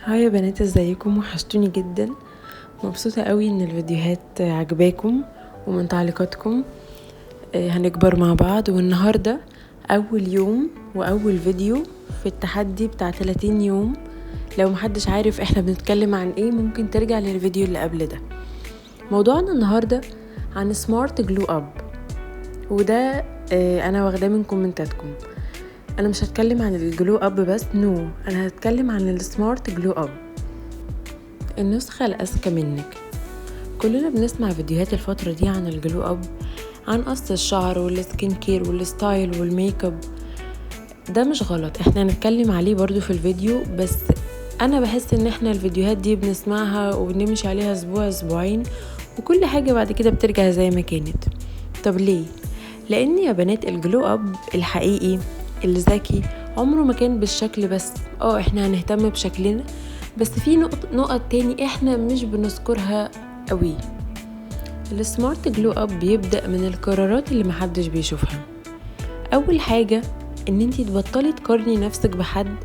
هاي يا بنات، ازيكم؟ وحشتوني جدا. مبسوطة قوي ان الفيديوهات عجباكم ومن تعليقاتكم. هنكبر مع بعض. والنهاردة اول يوم واول فيديو في التحدي بتاع 30 يوم. لو محدش عارف احنا بنتكلم عن ايه ممكن ترجع للفيديو اللي قبل ده. موضوعنا النهاردة عن سمارت جلو اب، وده انا واخداه من كومنتاتكم. انا مش هتكلم عن الجلو اب بس، انا هتكلم عن السمارت جلو اب، النسخة الأذكى منك. كلنا بنسمع فيديوهات الفترة دي عن الجلو اب، عن قص الشعر والسكين كير والستايل والميك اب. ده مش غلط، احنا هنتكلم عليه برضو في الفيديو، بس انا بحس ان احنا الفيديوهات دي بنسمعها وبنمشي عليها اسبوع اسبوعين وكل حاجة بعد كده بترجع زي ما كانت. طب ليه؟ لان يا بنات الجلو اب الحقيقي الذكي عمره ما كان بالشكل بس. احنا هنهتم بشكلنا، بس في نقط تاني احنا مش بنذكرها قوي. السمارت جلو اب بيبدأ من القرارات اللي محدش بيشوفها. اول حاجة ان انتي تبطلي تقارني نفسك بحد،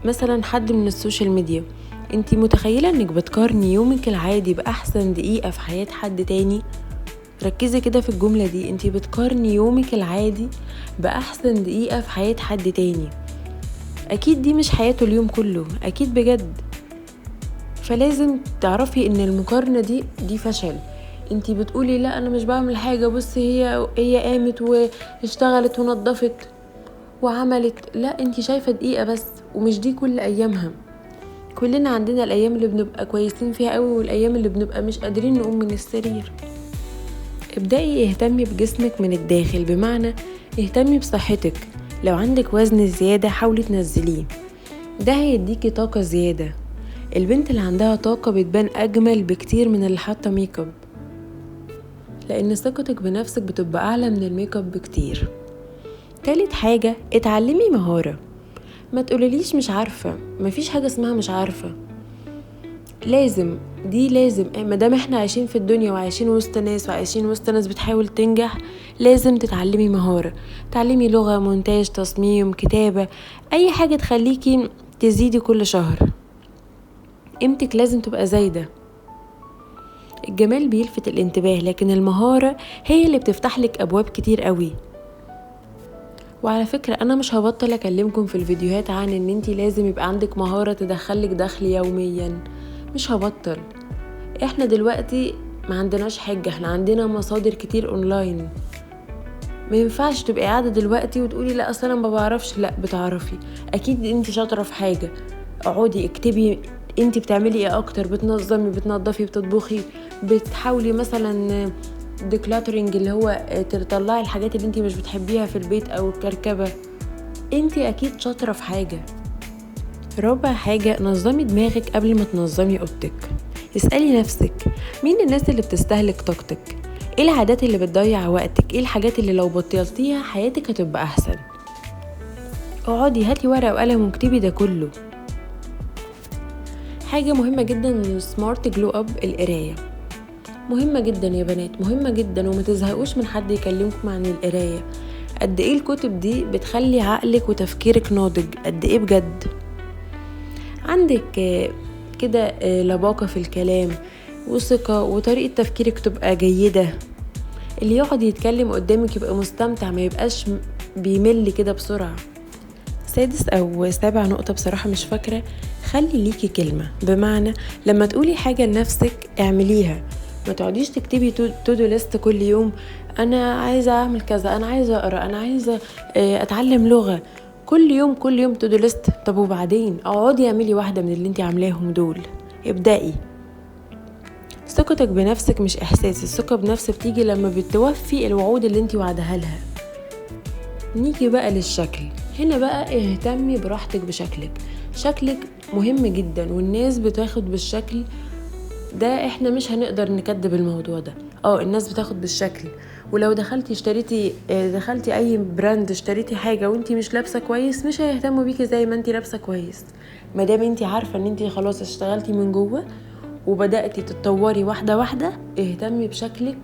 مثلا حد من السوشيال ميديا. انتي متخيلة انك بتقارني يومك العادي بأحسن دقيقة في حياة حد تاني؟ ركزي كده في الجملة دي، انتي بتقارني يومك العادي بأحسن دقيقة في حياة حد تاني. اكيد دي مش حياته اليوم كله، اكيد بجد. فلازم تعرفي ان المقارنة دي فشل. انتي بتقولي لا انا مش بعمل حاجة، بص هي قامت واشتغلت ونظفت وعملت. لا، انتي شايفة دقيقة بس، ومش دي كل ايامها. كلنا عندنا الايام اللي بنبقى كويسين فيها قوي والايام اللي بنبقى مش قادرين نقوم من السرير. ابدأي اهتمي بجسمك من الداخل، بمعنى اهتمي بصحتك. لو عندك وزن زيادة حاولي تنزليه، ده هيديكي طاقة زيادة. البنت اللي عندها طاقة بتبان أجمل بكتير من اللي حاطة ميك اب، لأن ثقتك بنفسك بتبقى أعلى من الميك اب بكتير. تالت حاجة، اتعلمي مهارة. ما تقوليليش مش عارفة، مفيش حاجة اسمها مش عارفة. لازم مادام احنا عايشين في الدنيا وعايشين وسط ناس بتحاول تنجح، لازم تتعلمي مهارة. تعلمي لغة، مونتاج، تصميم، كتابة، أي حاجة تخليكي تزيدي كل شهر. قيمتك لازم تبقى زايدة. الجمال بيلفت الانتباه، لكن المهارة هي اللي بتفتح لك أبواب كتير قوي. وعلى فكرة أنا مش هبطل أكلمكم في الفيديوهات عن إن انتي لازم يبقى عندك مهارة تدخلك دخل يوميا، مش هبطل. احنا دلوقتي ما عندناش حاجة، احنا عندنا مصادر كتير اونلاين. ما ينفعش تبقي قاعدة دلوقتي وتقولي لا اصلا ما بعرفش. لا، بتعرفي، اكيد انتي شاطرة في حاجة. اقعدي اكتبي انتي بتعملي ايه اكتر، بتنظفي، بتطبخي، بتحاولي مثلا ديكلاترينج اللي هو تطلعي الحاجات اللي انتي مش بتحبيها في البيت او الكركبة. انتي اكيد شاطرة في حاجة. رابع حاجة، نظمي دماغك قبل ما تنظمي اوضتك. اسألي نفسك، مين الناس اللي بتستهلك طاقتك؟ ايه العادات اللي بتضيع وقتك؟ ايه الحاجات اللي لو بطلتيها حياتك هتبقى احسن؟ اقعدي هاتي ورقة وقلم واكتبي ده كله. حاجة مهمة جدا من السمارت جلو اب، القراية. مهمة جدا يا بنات، مهمة جدا، وما تزهقوش من حد يكلمكم عن القراية. قد ايه الكتب دي بتخلي عقلك وتفكيرك ناضج، قد ايه بجد. عندك كده لباقة في الكلام وثقة، وطريقة تفكيرك تبقى جيدة. اللي يقعد يتكلم قدامك يبقى مستمتع، ما يبقاش بيمل كده بسرعة. سادس أو سابع نقطة بصراحة مش فاكرة، خلي ليكي كلمة. بمعنى لما تقولي حاجة لنفسك اعمليها، ما تقعديش تكتبي تو دو ليست كل يوم. أنا عايزة أعمل كذا، أنا عايزة أقرأ، أنا عايزة أتعلم لغة. كل يوم تو دو ليست. طب وبعدين اقعدي اعملي واحدة من اللي انتي عاملاهم دول. ابدأي. ثقتك بنفسك مش احساس، الثقة بنفسك بتيجي لما بتوفي الوعود اللي انتي وعدها لها. نيجي بقى للشكل. هنا بقى اهتمي براحتك بشكلك. شكلك مهم جدا، والناس بتاخد بالشكل ده، احنا مش هنقدر نكدب الموضوع ده. الناس بتاخد بالشكل، ولو دخلتي اي براند اشتريتي حاجة وانتي مش لابسة كويس، مش هيهتموا بيكي زي ما انتي لابسة كويس. مادام انتي عارفة ان انتي خلاص اشتغلتي من جوه وبدأتي تتطوري واحدة واحدة، اهتمي بشكلك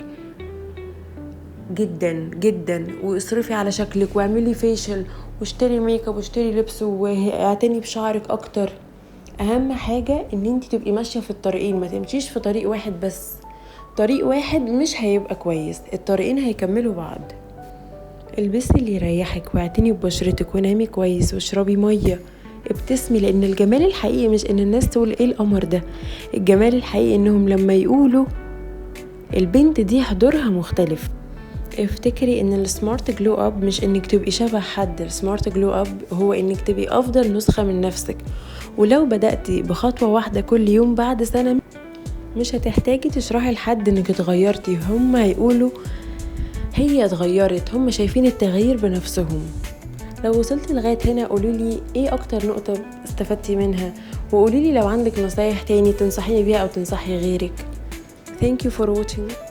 جدا جدا، واصرفي على شكلك واعملي فيشل واشتري ميك اب واشتري لبس واعتني بشعرك اكتر. اهم حاجة ان انت تبقي ماشية في الطريقين، ما تمشيش في طريق واحد بس. طريق واحد مش هيبقى كويس، الطريقين هيكملوا بعض. البسي اللي يريحك واعتني ببشرتك ونامي كويس واشربي مية. ابتسمي، لان الجمال الحقيقي مش ان الناس تقول ايه القمر ده، الجمال الحقيقي انهم لما يقولوا البنت دي حضورها مختلف. افتكري ان السمارت جلو اب مش انك تبقي شبه حد، السمارت جلو اب هو انك تبقي افضل نسخة من نفسك. ولو بدأتي بخطوة واحدة كل يوم، بعد سنة مش هتحتاجي تشرحي لحد انك اتغيرتي، هم هيقولوا هي اتغيرت، هم شايفين التغيير بنفسهم. لو وصلت لغاية هنا قولولي ايه اكتر نقطة استفدتي منها، وقولولي لو عندك نصايح تاني تنصحيني بيها او تنصحي غيرك. Thank you for watching.